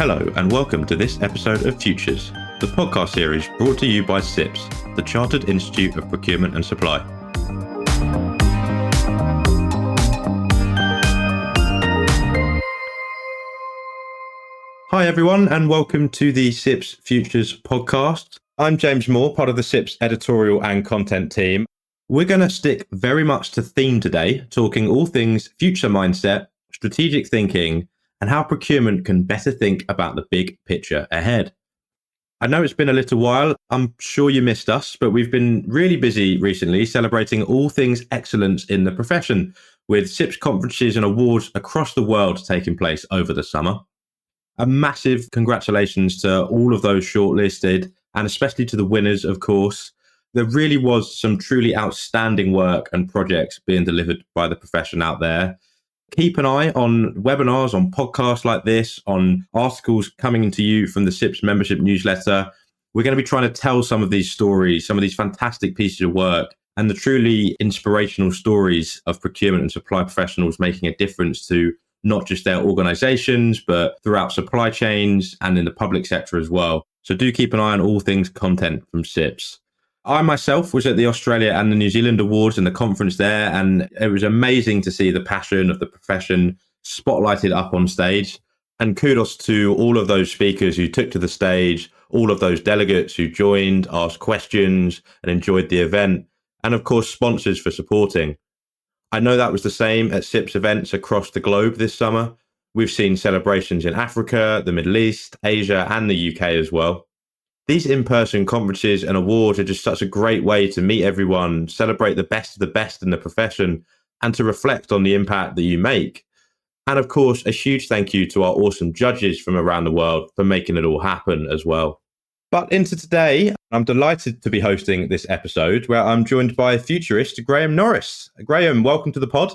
Hello and welcome to this episode of Futures, the podcast series brought to you by SIPS, the Chartered Institute of Procurement and Supply. Hi everyone and welcome to the SIPS Futures podcast. I'm James Moore, part of the SIPS editorial and content team. We're going to stick very much to theme today, talking all things future mindset, strategic thinking, and how procurement can better think about the big picture ahead. I know it's been a little while. I'm sure you missed us, but we've been really busy recently celebrating all things excellence in the profession, with SIPS conferences and awards across the world taking place over the summer. A massive congratulations to all of those shortlisted, and especially to the winners, of course. There really was some truly outstanding work and projects being delivered by the profession out there. Keep an eye on webinars, on podcasts like this, on articles coming to you from the SIPS membership newsletter. We're going to be trying to tell some of these stories, some of these fantastic pieces of work, and the truly inspirational stories of procurement and supply professionals making a difference to not just their organizations, but throughout supply chains and in the public sector as well. So do keep an eye on all things content from SIPS. I myself was at the Australia and the New Zealand Awards and the conference there, and it was amazing to see the passion of the profession spotlighted up on stage. And kudos to all of those speakers who took to the stage, all of those delegates who joined, asked questions and enjoyed the event, and of course sponsors for supporting. I know that was the same at SIPS events across the globe this summer. We've seen celebrations in Africa, the Middle East, Asia and the UK as well. These in-person conferences and awards are just such a great way to meet everyone, celebrate the best of the best in the profession, and to reflect on the impact that you make. And of course, a huge thank you to our awesome judges from around the world for making it all happen as well. But into today, I'm delighted to be hosting this episode where I'm joined by futurist Graham Norris. Graham, welcome to the pod.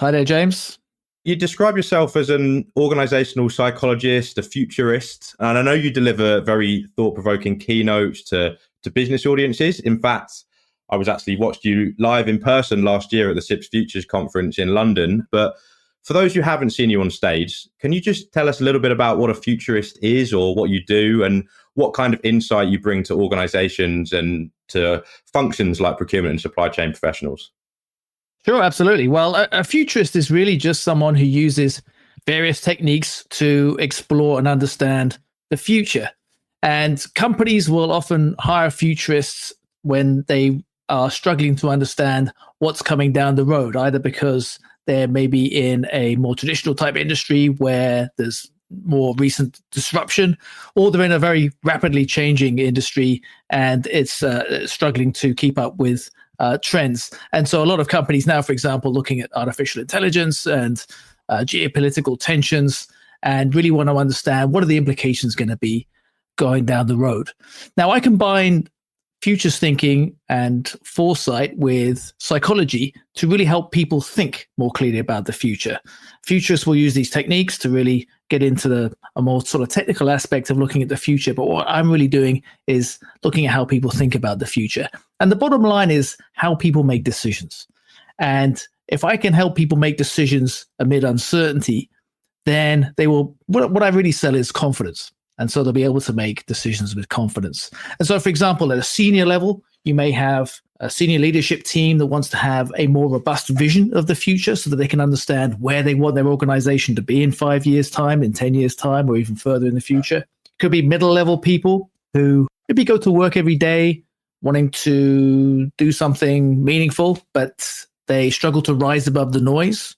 Hi there, James. You describe yourself as an organisational psychologist, a futurist, and I know you deliver very thought-provoking keynotes to business audiences. In fact, I was actually watched you live in person last year at the SIPS Futures conference in London. But for those who haven't seen you on stage, can you just tell us a little bit about what a futurist is or what you do and what kind of insight you bring to organisations and to functions like procurement and supply chain professionals? Sure, absolutely. Well, a futurist is really just someone who uses various techniques to explore and understand the future. And companies will often hire futurists when they are struggling to understand what's coming down the road, either because they're maybe in a more traditional type industry where there's more recent disruption, or they're in a very rapidly changing industry and it's struggling to keep up with trends. And so a lot of companies now, for example, looking at artificial intelligence and geopolitical tensions and really want to understand what are the implications going to be going down the road. Now, I combine futures thinking and foresight with psychology to really help people think more clearly about the future. Futurists will use these techniques to really get into a more sort of technical aspect of looking at the future. But what I'm really doing is looking at how people think about the future. And the bottom line is how people make decisions. And if I can help people make decisions amid uncertainty, then they will, what I really sell is confidence. And so they'll be able to make decisions with confidence. And so, for example, at a senior level, you may have a senior leadership team that wants to have a more robust vision of the future so that they can understand where they want their organization to be in 5 years' time, in 10 years' time, or even further in the future. It could be middle level people who maybe go to work every day wanting to do something meaningful, but they struggle to rise above the noise.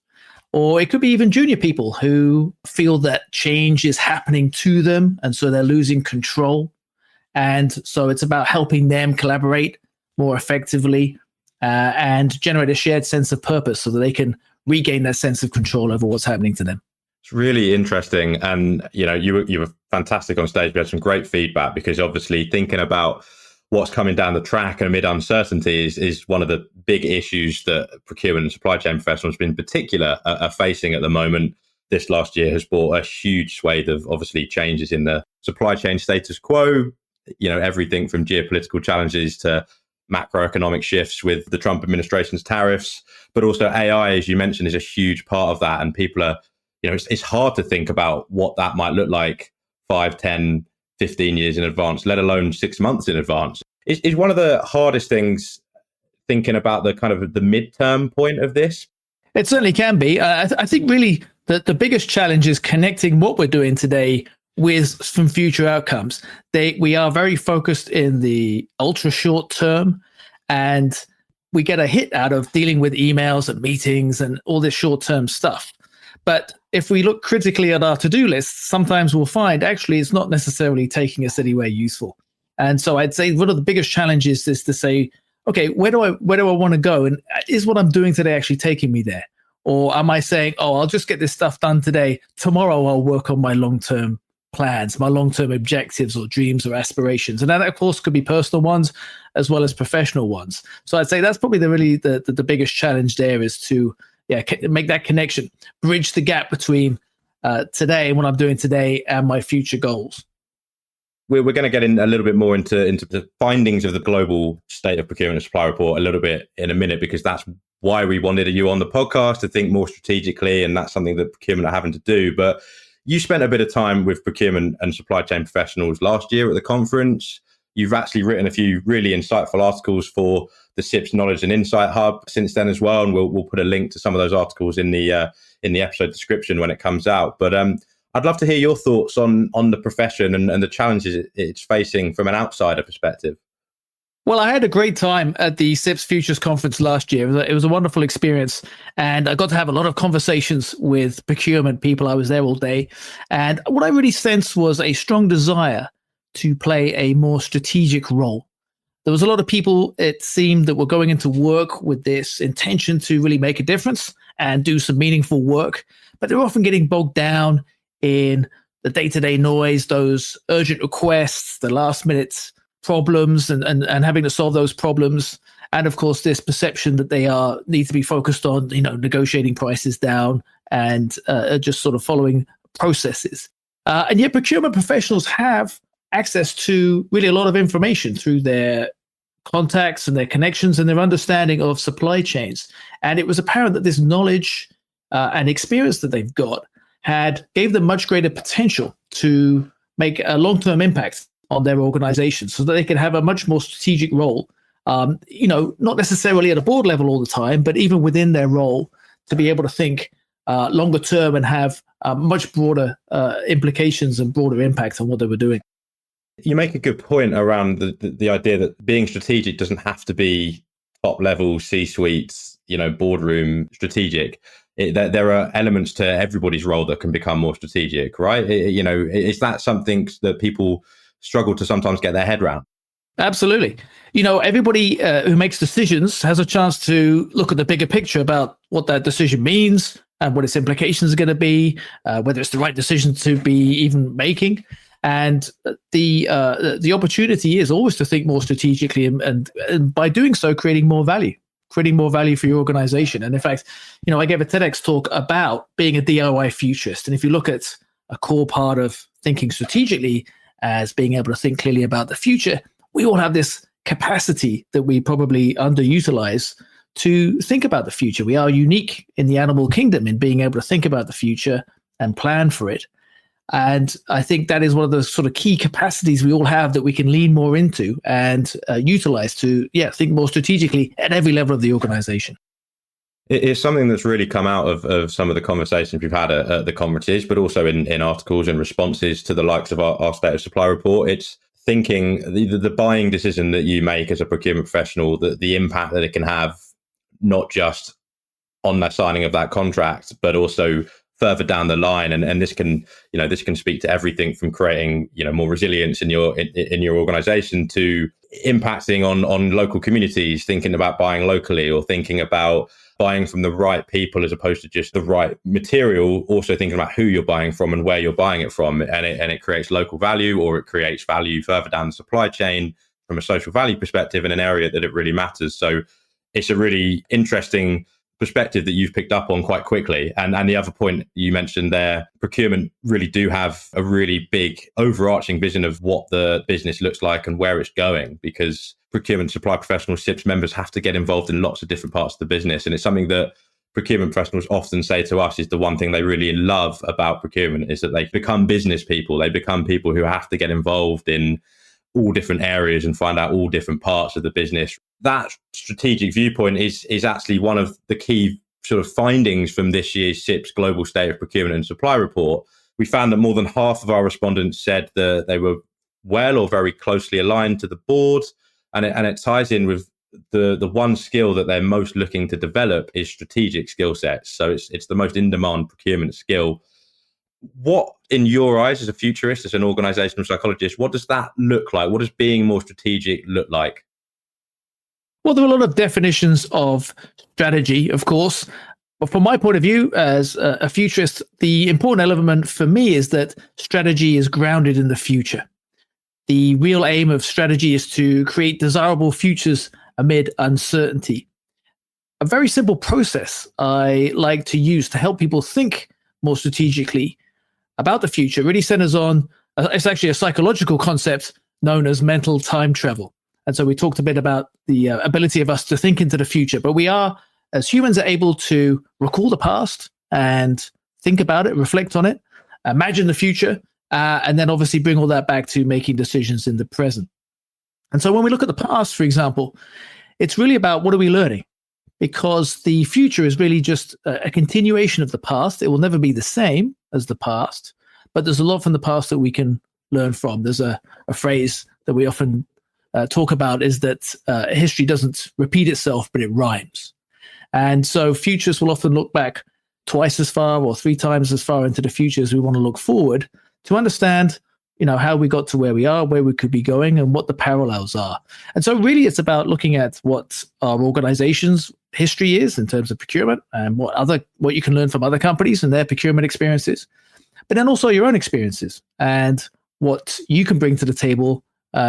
Or it could be even junior people who feel that change is happening to them, and so they're losing control. And so it's about helping them collaborate more effectively and generate a shared sense of purpose so that they can regain that sense of control over what's happening to them. It's really interesting. And, you know, you were fantastic on stage. We had some great feedback because obviously thinking about what's coming down the track and amid uncertainty is one of the big issues that procurement and supply chain professionals in particular are facing at the moment. This last year has brought a huge swathe of obviously changes in the supply chain status quo, you know, everything from geopolitical challenges to macroeconomic shifts with the Trump administration's tariffs, but also AI, as you mentioned, is a huge part of that. And people are, you know, it's hard to think about what that might look like 5, 10, 15 years in advance, let alone 6 months in advance. Is one of the hardest things thinking about the kind of the midterm point of this? It certainly can be. I think really the biggest challenge is connecting what we're doing today with some future outcomes. We are very focused in the ultra short term, and we get a hit out of dealing with emails and meetings and all this short term stuff. But if we look critically at our to-do lists, sometimes we'll find actually it's not necessarily taking us anywhere useful. And so I'd say one of the biggest challenges is to say, okay, where do I want to go? And is what I'm doing today actually taking me there? Or am I saying, oh, I'll just get this stuff done today. Tomorrow I'll work on my long-term plans, my long-term objectives or dreams or aspirations. And that, of course, could be personal ones as well as professional ones. So I'd say that's probably the biggest challenge there, is to make that connection, bridge the gap between today and what I'm doing today and my future goals. We're going to get in a little bit more into the findings of the global state of procurement and supply report a little bit in a minute, because that's why we wanted you on the podcast, to think more strategically, and that's something that procurement are having to do. But you spent a bit of time with procurement and supply chain professionals last year at the conference. You've actually written a few really insightful articles for the SIPS Knowledge and Insight Hub since then as well, and we'll put a link to some of those articles in the episode description when it comes out. But I'd love to hear your thoughts on the profession and the challenges it's facing from an outsider perspective. Well, I had a great time at the SIPS Futures Conference last year. It was a wonderful experience, and I got to have a lot of conversations with procurement people. I was there all day, and what I really sensed was a strong desire to play a more strategic role. There was a lot of people, it seemed, that were going into work with this intention to really make a difference and do some meaningful work, but they're often getting bogged down in the day-to-day noise, those urgent requests, the last-minute problems, and having to solve those problems. And of course, this perception that they need to be focused on, negotiating prices down and just sort of following processes. And yet procurement professionals have access to really a lot of information through their contacts and their connections and their understanding of supply chains. And it was apparent that this knowledge and experience that they've got gave them much greater potential to make a long-term impact on their organization, so that they can have a much more strategic role, not necessarily at a board level all the time, but even within their role, to be able to think longer term and have much broader implications and broader impact on what they were doing. You make a good point around the idea that being strategic doesn't have to be top level C-suites, boardroom strategic. There are elements to everybody's role that can become more strategic, right? Is that something that people struggle to sometimes get their head around? Absolutely. Everybody who makes decisions has a chance to look at the bigger picture about what that decision means and what its implications are going to be, whether it's the right decision to be even making. And the opportunity is always to think more strategically and by doing so, creating more value for your organization. And in fact, I gave a TEDx talk about being a DIY futurist. And if you look at a core part of thinking strategically as being able to think clearly about the future, we all have this capacity that we probably underutilize to think about the future. We are unique in the animal kingdom in being able to think about the future and plan for it. And I think that is one of the sort of key capacities we all have that we can lean more into and utilize to, think more strategically at every level of the organization. It's something that's really come out of some of the conversations we've had at the conferences, but also in articles and responses to the likes of our State of Supply report. It's thinking the buying decision that you make as a procurement professional, the impact that it can have, not just on the signing of that contract, but also further down the line. And this can speak to everything from creating, more resilience in your organization to impacting on local communities, thinking about buying locally or thinking about buying from the right people as opposed to just the right material, also thinking about who you're buying from and where you're buying it from. And it creates local value, or it creates value further down the supply chain from a social value perspective in an area that it really matters. So it's a really interesting perspective that you've picked up on quite quickly. And the other point you mentioned there, procurement really do have a really big overarching vision of what the business looks like and where it's going, because procurement supply professionals, SIPS members have to get involved in lots of different parts of the business. And it's something that procurement professionals often say to us is the one thing they really love about procurement is that they become business people. They become people who have to get involved in all different areas and find out all different parts of the business. That strategic viewpoint is actually one of the key sort of findings from this year's SIPS Global State of Procurement and Supply report. We found that more than half of our respondents said that they were well or very closely aligned to the board, and it ties in with the one skill that they're most looking to develop is strategic skill sets. So it's the most in-demand procurement skill. What, in your eyes, as a futurist, as an organisational psychologist, what does that look like? What does being more strategic look like? Well, there are a lot of definitions of strategy, of course. But from my point of view, as a futurist, the important element for me is that strategy is grounded in the future. The real aim of strategy is to create desirable futures amid uncertainty. A very simple process I like to use to help people think more strategically about the future really centers on, it's actually a psychological concept known as mental time travel. And so we talked a bit about the ability of us to think into the future, but we are, as humans, are able to recall the past and think about it, reflect on it, imagine the future, and then obviously bring all that back to making decisions in the present. And so when we look at the past, for example, it's really about what are we learning? Because the future is really just a continuation of the past. It will never be the same as the past, but there's a lot from the past that we can learn from. There's a phrase that we often talk about is that history doesn't repeat itself, but it rhymes. And so futurists will often look back twice as far or three times as far into the future as we want to look forward to understand, how we got to where we are, where we could be going, and what the parallels are. And so really it's about looking at what our organization's history is in terms of procurement and what you can learn from other companies and their procurement experiences, but then also your own experiences and what you can bring to the table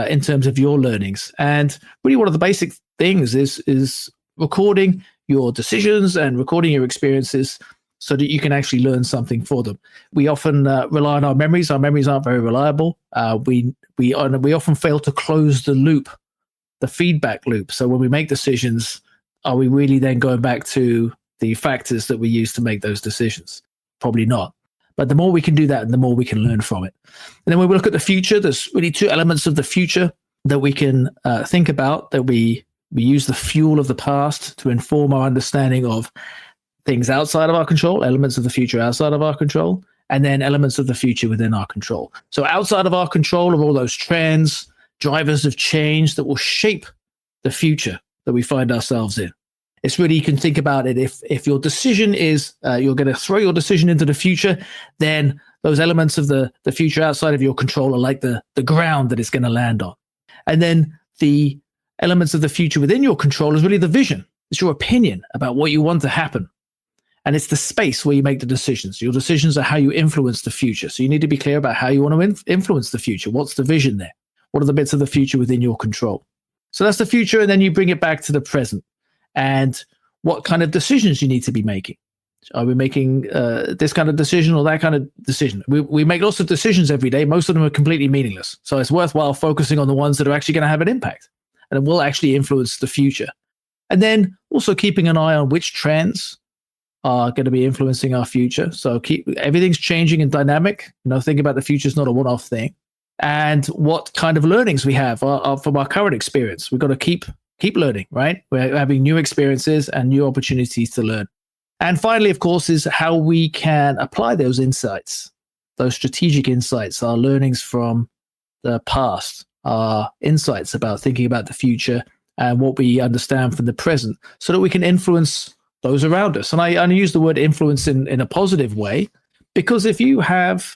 in terms of your learnings. And really one of the basic things is recording your decisions and recording your experiences so that you can actually learn something for them. We often rely on our memories. Our memories aren't very reliable. We often fail to close the loop, the feedback loop. So when we make decisions, are we really then going back to the factors that we use to make those decisions? Probably not. But the more we can do that, the more we can learn from it. And then when we look at the future, there's really two elements of the future that we can think about, that we use the fuel of the past to inform our understanding of things outside of our control, elements of the future outside of our control, and then elements of the future within our control. So outside of our control are all those trends, drivers of change that will shape the future that we find ourselves in. It's really, you can think about it, if your decision is, you're going to throw your decision into the future, then those elements of the future outside of your control are like the ground that it's going to land on. And then the elements of the future within your control is really the vision. It's your opinion about what you want to happen. And it's the space where you make the decisions. Your decisions are how you influence the future. So you need to be clear about how you want to influence the future. What's the vision there? What are the bits of the future within your control? So that's the future. And then you bring it back to the present and what kind of decisions you need to be making. Are we making this kind of decision or that kind of decision? We make lots of decisions every day. Most of them are completely meaningless. So it's worthwhile focusing on the ones that are actually going to have an impact and it will actually influence the future. And then also keeping an eye on which trends are going to be influencing our future. So everything's changing and dynamic. Think about the future is not a one-off thing. And what kind of learnings we have are from our current experience. We've got to keep learning, right? We're having new experiences and new opportunities to learn. And finally, of course, is how we can apply those insights, those strategic insights, our learnings from the past, our insights about thinking about the future and what we understand from the present so that we can influence those around us. And I use the word influence in a positive way, because if you have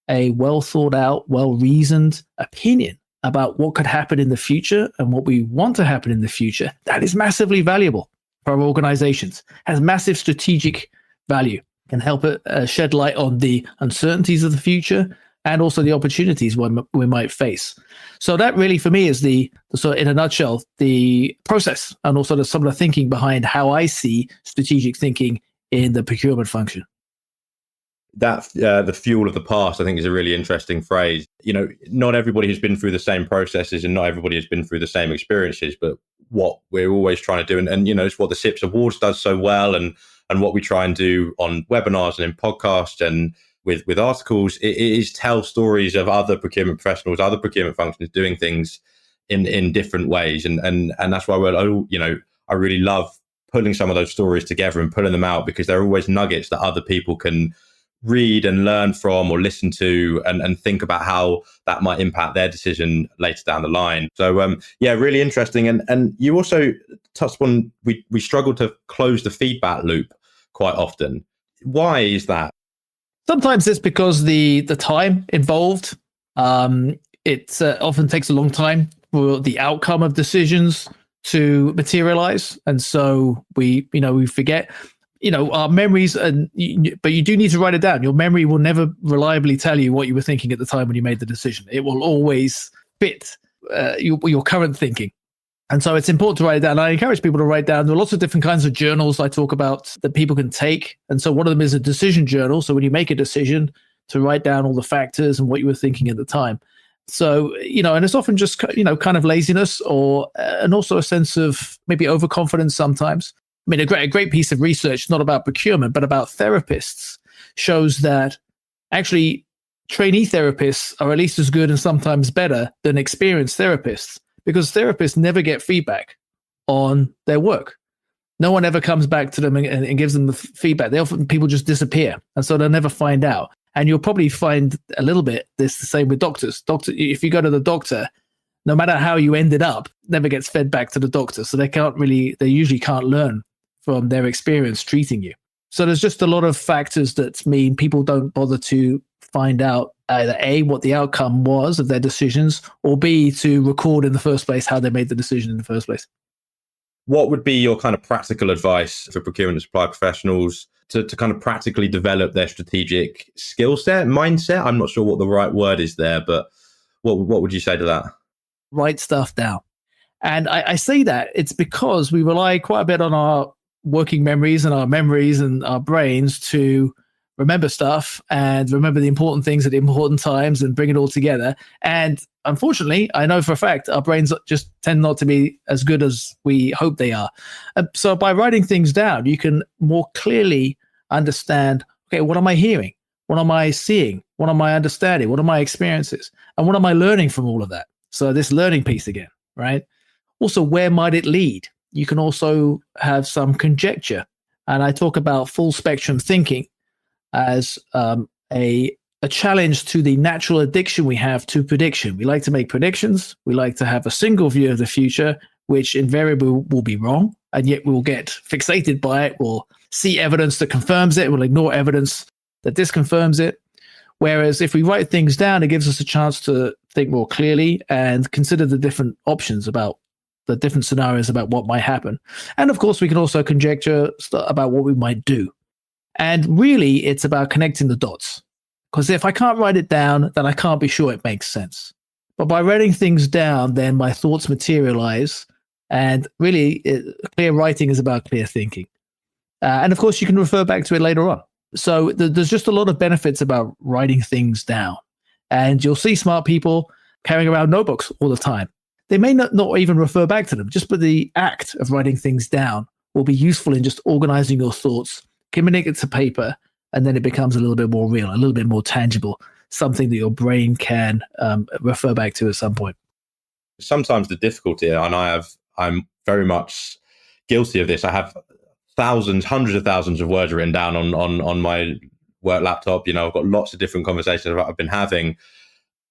a well thought out, well reasoned opinion about what could happen in the future and what we want to happen in the future, that is massively valuable for our organizations, has massive strategic value, can help it shed light on the uncertainties of the future and also the opportunities we might face. So that really, for me, is the sort of, in a nutshell, the process and also some of the thinking behind how I see strategic thinking in the procurement function. That the fuel of the past, I think, is a really interesting phrase. Not everybody has been through the same processes and not everybody has been through the same experiences, but what we're always trying to do, and it's what the SIPS Awards does so well, and and what we try and do on webinars and in podcasts and with articles, it is tell stories of other procurement professionals, other procurement functions doing things in different ways. And that's why I really love pulling some of those stories together and pulling them out, because they're always nuggets that other people can read and learn from or listen to and think about how that might impact their decision later down the line. So really interesting. And you also touched on we struggle to close the feedback loop quite often. Why is that? Sometimes it's because the time involved. It often takes a long time for the outcome of decisions to materialize, and so we forget. Our memories, but you do need to write it down. Your memory will never reliably tell you what you were thinking at the time when you made the decision. It will always fit your current thinking. And so it's important to write it down. I encourage people to write down. There are lots of different kinds of journals I talk about that people can take. And so one of them is a decision journal. So when you make a decision, to write down all the factors and what you were thinking at the time. So, and it's often just, kind of laziness and also a sense of maybe overconfidence sometimes. I mean, a great piece of research, not about procurement, but about therapists, shows that actually trainee therapists are at least as good and sometimes better than experienced therapists, because therapists never get feedback on their work. No one ever comes back to them and gives them the feedback. People just disappear, and so they'll never find out. And you'll probably find a little bit this the same with doctors. If you go to the doctor, no matter how you ended up, never gets fed back to the doctor. So they usually can't learn from their experience treating you. So there's just a lot of factors that mean people don't bother to find out either A, what the outcome was of their decisions, or B, to record in the first place how they made the decision in the first place. What would be your kind of practical advice for procurement and supply professionals to kind of practically develop their strategic skill set, mindset? I'm not sure what the right word is there, but what would you say to that? Write stuff down. And I say that it's because we rely quite a bit on our working memories and our brains to remember stuff and remember the important things at the important times and bring it all together. And unfortunately, I know for a fact our brains just tend not to be as good as we hope they are. So by writing things down, you can more clearly understand, okay, what am I hearing? What am I seeing? What am I understanding? What are my experiences? And what am I learning from all of that? So this learning piece again, right? Also, where might it lead? You can also have some conjecture. And I talk about full spectrum thinking as a challenge to the natural addiction we have to prediction. We like to make predictions. We like to have a single view of the future, which invariably will be wrong. And yet we'll get fixated by it. We'll see evidence that confirms it. We'll ignore evidence that disconfirms it. Whereas if we write things down, it gives us a chance to think more clearly and consider the different options about the different scenarios about what might happen. And of course, we can also conjecture about what we might do. And really, it's about connecting the dots. Because if I can't write it down, then I can't be sure it makes sense. But by writing things down, then my thoughts materialize. And really, clear writing is about clear thinking. And of course, you can refer back to it later on. So there's just a lot of benefits about writing things down. And you'll see smart people carrying around notebooks all the time. They may not even refer back to them, just but the act of writing things down will be useful in just organizing your thoughts, committing it to paper, and then it becomes a little bit more real, a little bit more tangible, something that your brain can refer back to at some point. Sometimes the difficulty, and I'm very much guilty of this. I have hundreds of thousands of words written down on my work laptop. I've got lots of different conversations I've been having,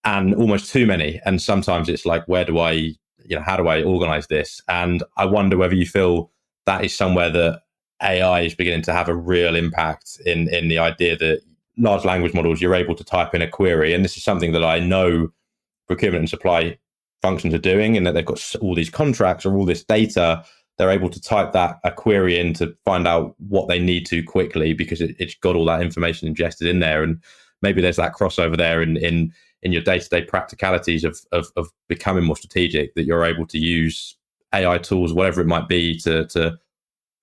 and almost too many. And sometimes it's like, how do I organize this? And I wonder whether you feel that is somewhere that AI is beginning to have a real impact in the idea that large language models, you're able to type in a query. And this is something that I know procurement and supply functions are doing, and that they've got all these contracts or all this data. They're able to type a query in to find out what they need to quickly, because it's got all that information ingested in there. And maybe there's that crossover there in your day-to-day practicalities of becoming more strategic, that you're able to use AI tools, whatever it might be, to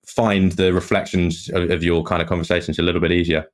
find the reflections of your kind of conversations a little bit easier.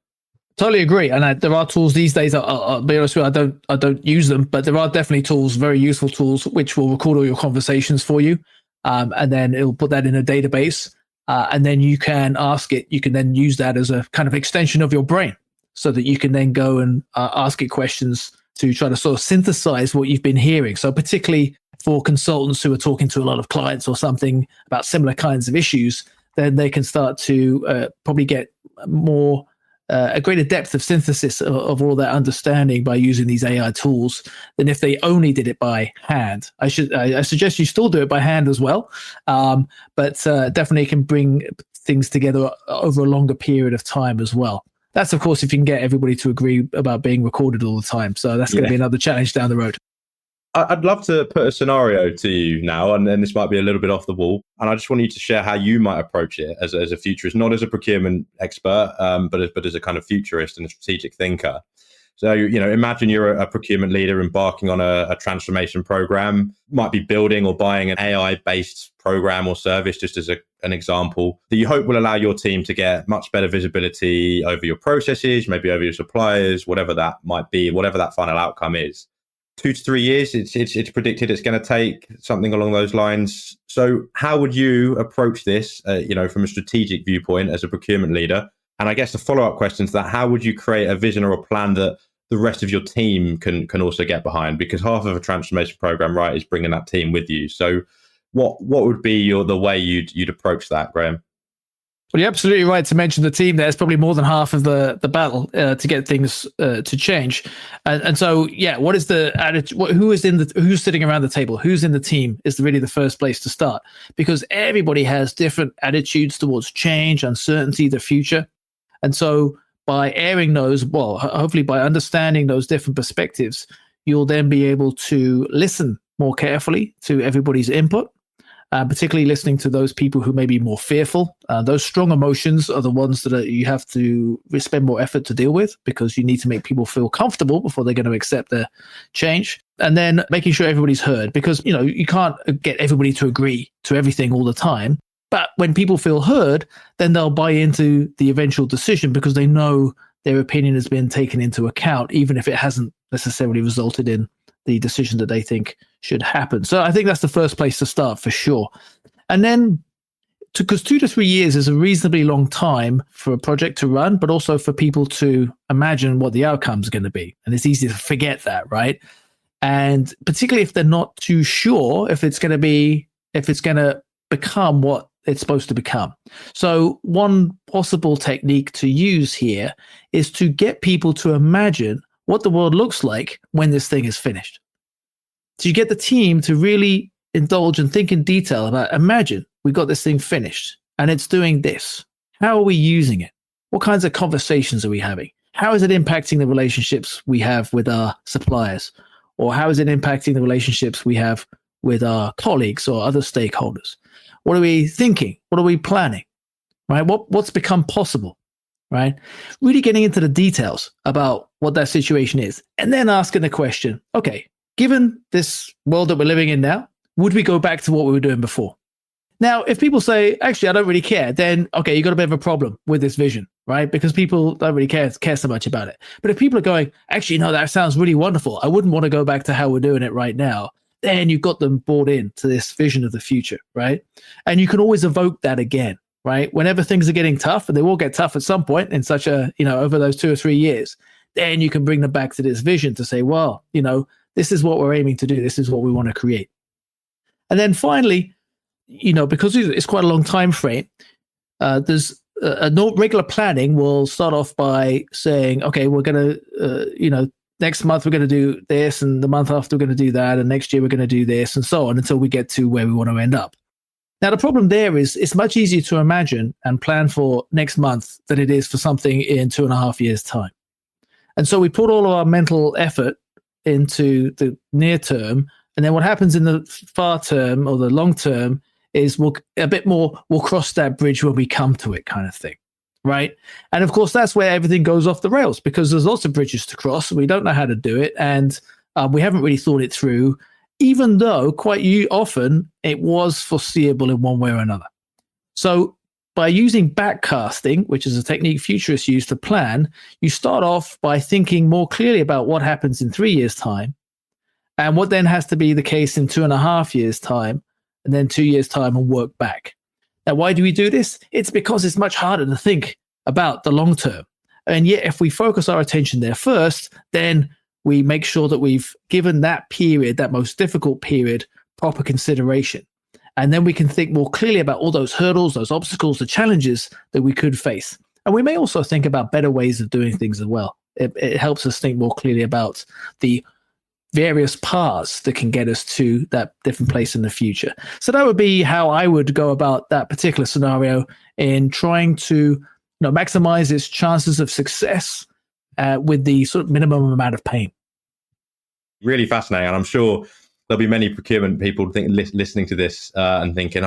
Totally agree. And there are tools these days. I'll be honest with you, I don't use them, but there are definitely tools, very useful tools, which will record all your conversations for you. And then it'll put that in a database. and then you can ask it. You can then use that as a kind of extension of your brain, so that you can then go and ask it questions to try to sort of synthesize what you've been hearing. So particularly for consultants who are talking to a lot of clients or something about similar kinds of issues, then they can start to probably get more a greater depth of synthesis of all that understanding by using these AI tools than if they only did it by hand. I suggest you still do it by hand as well, but definitely can bring things together over a longer period of time as well. That's, of course, if you can get everybody to agree about being recorded all the time. So that's going to be another challenge down the road. I'd love to put a scenario to you now, and this might be a little bit off the wall. And I just want you to share how you might approach it as a futurist, not as a procurement expert, but as a kind of futurist and a strategic thinker. So, imagine you're a procurement leader embarking on a transformation program, might be building or buying an AI-based program or service, just as an example, that you hope will allow your team to get much better visibility over your processes, maybe over your suppliers, whatever that might be, whatever that final outcome is. 2 to 3 years, it's predicted it's going to take, something along those lines. So how would you approach this, from a strategic viewpoint as a procurement leader? And I guess the follow-up question to that, how would you create a vision or a plan that the rest of your team can also get behind? Because half of a transformation program, right, is bringing that team with you. So what would be the way you'd approach that, Graham? Well, you're absolutely right to mention the team there. It's probably more than half of the battle to get things to change. And so, what is the attitude? Who's sitting around the table? Who's in the team is really the first place to start, because everybody has different attitudes towards change, uncertainty, the future. And so by airing those, hopefully by understanding those different perspectives, you'll then be able to listen more carefully to everybody's input. Particularly listening to those people who may be more fearful. Those strong emotions are the ones that you have to spend more effort to deal with, because you need to make people feel comfortable before they're going to accept the change. And then making sure everybody's heard, because you can't get everybody to agree to everything all the time. But when people feel heard, then they'll buy into the eventual decision, because they know their opinion has been taken into account, even if it hasn't necessarily resulted in the decision that they think should happen. So I think that's the first place to start for sure. And then, because 2 to 3 years is a reasonably long time for a project to run, but also for people to imagine what the outcome's going to be. And it's easy to forget that, right? And particularly if they're not too sure if it's going to become what it's supposed to become. So one possible technique to use here is to get people to imagine what the world looks like when this thing is finished. So you get the team to really indulge and think in detail about, imagine we got this thing finished and it's doing this. How are we using it? What kinds of conversations are we having? How is it impacting the relationships we have with our suppliers? Or how is it impacting the relationships we have with our colleagues or other stakeholders? What are we thinking? What are we planning? Right? What's become possible? Right? Really getting into the details about what that situation is, and then asking the question, okay, given this world that we're living in now, would we go back to what we were doing before? Now, if people say, actually, I don't really care, then, okay, you got a bit of a problem with this vision, right? Because people don't really care so much about it. But if people are going, actually, no, that sounds really wonderful, I wouldn't want to go back to how we're doing it right now, then you've got them bought into this vision of the future, right? And you can always evoke that again. Right? Whenever things are getting tough, and they will get tough at some point in such a, over those 2 or 3 years, then you can bring them back to this vision to say, well, this is what we're aiming to do. This is what we want to create. And then finally, because it's quite a long time frame, there's regular planning will start off by saying, okay, we're going to, next month we're going to do this, and the month after we're going to do that, and next year we're going to do this, and so on until we get to where we want to end up. Now, the problem there is it's much easier to imagine and plan for next month than it is for something in 2.5 years' time. And so we put all of our mental effort into the near term. And then what happens in the far term or the long term is we'll cross that bridge when we come to it, kind of thing. Right. And of course, that's where everything goes off the rails, because there's lots of bridges to cross. We don't know how to do it. And we haven't really thought it through, even though quite often it was foreseeable in one way or another. So by using backcasting, which is a technique futurists use to plan, you start off by thinking more clearly about what happens in 3 years' time and what then has to be the case in 2.5 years' time, and then 2 years' time, and work back. Now, why do we do this? It's because it's much harder to think about the long term. And yet, if we focus our attention there first, then we make sure that we've given that period, that most difficult period, proper consideration. And then we can think more clearly about all those hurdles, those obstacles, the challenges that we could face. And we may also think about better ways of doing things as well. It helps us think more clearly about the various paths that can get us to that different place in the future. So that would be how I would go about that particular scenario in trying to maximize its chances of success with the sort of minimum amount of pain. Really fascinating. And I'm sure there'll be many procurement people listening to this and thinking,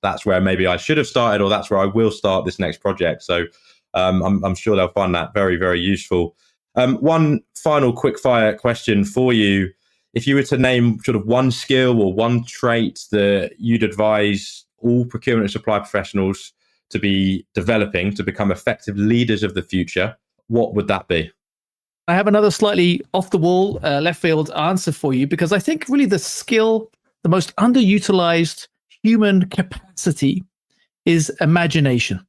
that's where maybe I should have started, or that's where I will start this next project. So I'm sure they'll find that very, very useful. One final quick fire question for you. If you were to name sort of one skill or one trait that you'd advise all procurement and supply professionals to be developing to become effective leaders of the future, what would that be? I have another slightly off the wall, left field answer for you, because I think really the skill, the most underutilized human capacity is imagination.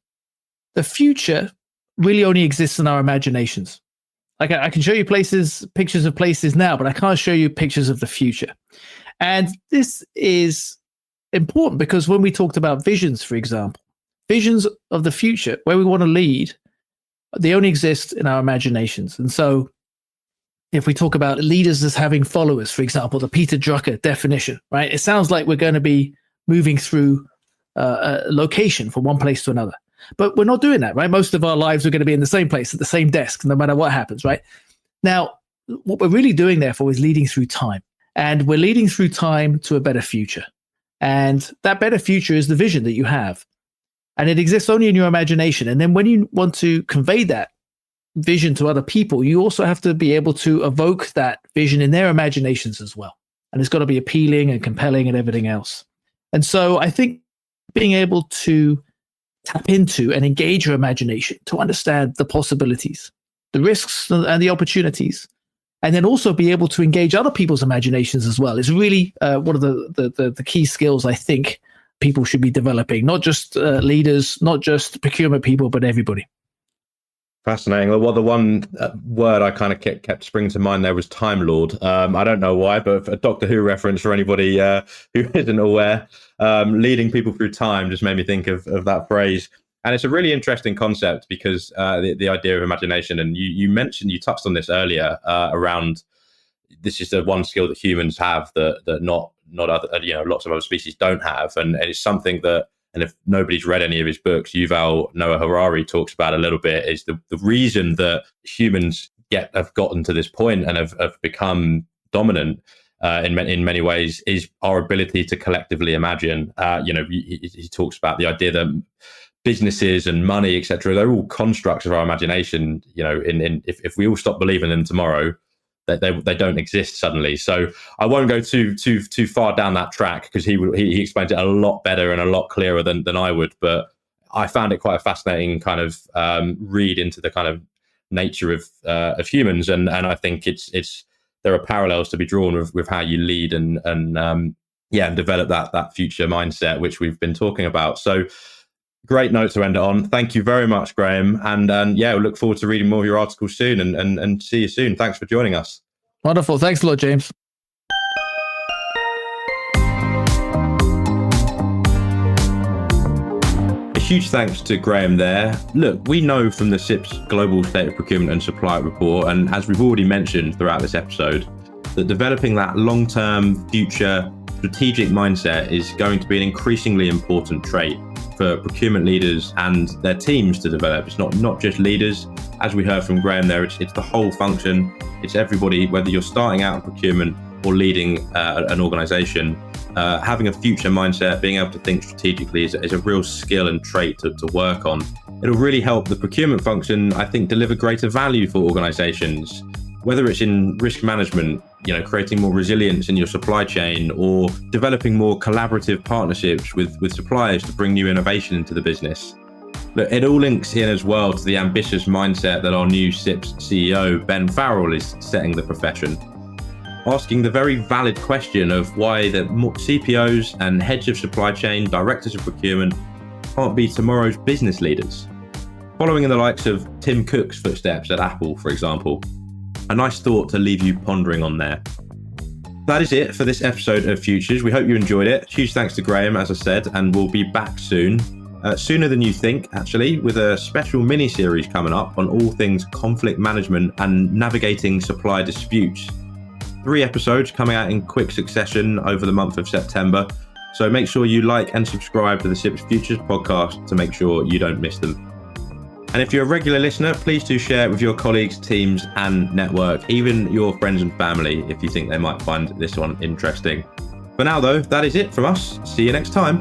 The future really only exists in our imaginations. Like I can show you pictures of places now, but I can't show you pictures of the future. And this is important because when we talked about visions, for example, visions of the future, where we want to lead, they only exist in our imaginations. And so if we talk about leaders as having followers, for example, the Peter Drucker definition, right? It sounds like we're going to be moving through a location from one place to another. But we're not doing that, right? Most of our lives are going to be in the same place at the same desk, no matter what happens, right? Now, what we're really doing, therefore, is leading through time. And we're leading through time to a better future. And that better future is the vision that you have. And it exists only in your imagination. And then when you want to convey that vision to other people, you also have to be able to evoke that vision in their imaginations as well. And it's got to be appealing and compelling and everything else. And so I think being able to tap into and engage your imagination to understand the possibilities, the risks and the opportunities, and then also be able to engage other people's imaginations as well is really one of the key skills I think people should be developing, not just leaders, not just procurement people, but everybody. Fascinating. Well, the one word I kind of kept springing to mind there was Time Lord. I don't know why, but a Doctor Who reference for anybody who isn't aware, leading people through time just made me think of that phrase. And it's a really interesting concept because the idea of imagination, and you touched on this earlier around this is the one skill that humans have that not other, lots of other species don't have. And it's something that, and if nobody's read any of his books, Yuval Noah Harari talks about a little bit, is the reason that humans have gotten to this point and have become dominant in many ways is our ability to collectively imagine. He talks about the idea that businesses and money, etc., they're all constructs of our imagination. If we all stop believing them tomorrow, they don't exist suddenly. So I won't go too far down that track because he explains it a lot better and a lot clearer than I would. But I found it quite a fascinating kind of read into the kind of nature of humans, and I think it's there are parallels to be drawn with how you lead and develop that future mindset which we've been talking about. So great note to end it on. Thank you very much, Graham. And we'll look forward to reading more of your articles soon and see you soon. Thanks for joining us. Wonderful. Thanks a lot, James. A huge thanks to Graham there. Look, we know from the SIP's Global State of Procurement and Supply Report, and as we've already mentioned throughout this episode, that developing that long-term future strategic mindset is going to be an increasingly important trait for procurement leaders and their teams to develop. It's not just leaders, as we heard from Graham there, it's the whole function. It's everybody, whether you're starting out in procurement or leading an organization. Having a future mindset, being able to think strategically is a real skill and trait to work on. It'll really help the procurement function, I think, deliver greater value for organizations, whether it's in risk management, creating more resilience in your supply chain, or developing more collaborative partnerships with suppliers to bring new innovation into the business. Look, it all links in as well to the ambitious mindset that our new SIP's CEO, Ben Farrell, is setting the profession, asking the very valid question of why the CPOs and heads of supply chain, directors of procurement, can't be tomorrow's business leaders? Following in the likes of Tim Cook's footsteps at Apple, for example. A nice thought to leave you pondering on there. That is it for this episode of Futures. We hope you enjoyed it. Huge thanks to Graham, as I said, and we'll be back soon. Sooner than you think, actually, with a special mini-series coming up on all things conflict management and navigating supply disputes. 3 episodes coming out in quick succession over the month of September. So make sure you like and subscribe to the SIPS Futures podcast to make sure you don't miss them. And if you're a regular listener, please do share it with your colleagues, teams, and network, even your friends and family, if you think they might find this one interesting. For now, though, that is it from us. See you next time.